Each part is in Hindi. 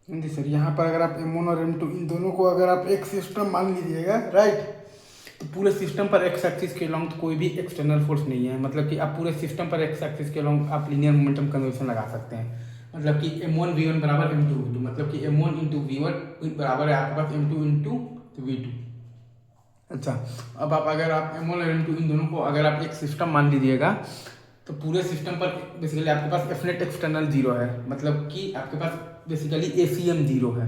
जी सर, यहाँ पर अगर आप M1 और M2 इन दोनों को अगर आप एक सिस्टम मान लीजिएगा, राइट, तो पूरे सिस्टम पर एक्स एक्सिस के अलॉन्ग तो कोई भी एक्सटर्नल फोर्स नहीं है। मतलब कि आप पूरे सिस्टम पर एक्स एक्सिस के अलॉन्ग आप लीनियर मोमेंटम कन्वर्जन लगा सकते हैं। मतलब कि M1 V1 बराबर M2 V2, मतलब कि M1 इंटू V1 बराबर है आपके पास M2 इंटू V2। अच्छा, अब आप अगर आप M1 और M2 इन दोनों को अगर आप एक सिस्टम मान लीजिएगा, तो पूरे सिस्टम पर बेसिकली आपके पास एफ नेट एक्सटर्नल जीरो है। मतलब कि आपके पास बेसिकली ACM जीरो है।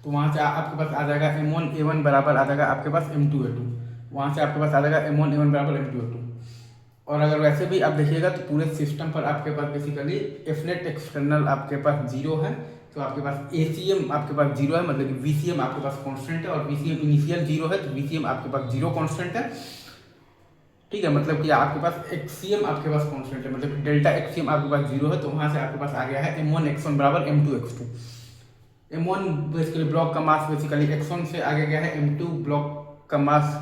तो वहाँ से आपके पास आ जाएगा M1 A1 बराबर आ जाएगा आपके पास M2 A2। वहाँ से आपके पास आ जाएगा M1 A1 बराबर M2 A2। और अगर वैसे भी आप देखिएगा तो पूरे सिस्टम पर आपके पास बेसिकली एफ नेट एक्सटर्नल आपके पास जीरो है। तो आपके पास ACM आपके पास जीरो है, मतलब कि VCM आपके पास कांस्टेंट है, और VCM इनिशियल जीरो है तो VCM आपके पास जीरो कांस्टेंट है। ठीक है, मतलब कि आपके पास XCM आपके पास कांस्टेंट है, मतलब डेल्टा XCM आपके पास जीरो है। तो वहां से आपके पास आ गया है M1 X1 बराबर M2 X2। M1 basically block का मास बेसिकली X1 से आगे गया है, M2 ब्लॉक का मास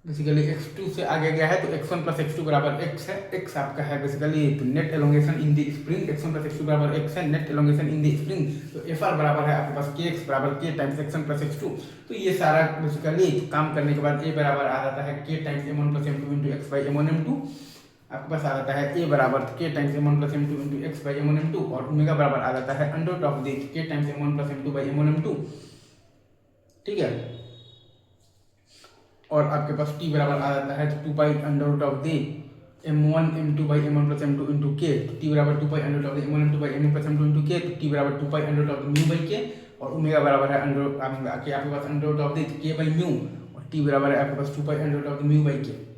बेसिकली X2 से आगे गया है। तो X1 प्लस X2 बराबर X है। X आपका है बेसिकली तो net elongation in the spring. X1 plus X2 बराबर X है, net elongation in the spring. तो FR बराबर है आपके पास KX बराबर K times X1 plus X2। तो ये सारा बेसिकली काम करने के बाद A बराबर आ जाता है K times M1 plus M2 into X by M1 M2। आपके पास आ जाता है A बराबर K times M1 plus M2 into X by M1 M2, और ओमेगा बराबर आ जाता है under root of the K times M1 plus M2 by M1 M2। ठीक है, और आपके पास टी बराबर आ जाता है तो 2 pi under root of the M1 M2 by M1 plus M2 into K. तो टी बराबर 2 pi under root of the M1 M2 by M1 plus M2 into K. तो टी बराबर 2 pi under root of mu by K, और ओमेगा बराबर है अंडर आपके पास under root of the K by mu, और टी बराबर है आपके पास 2 pi under root of mu by के।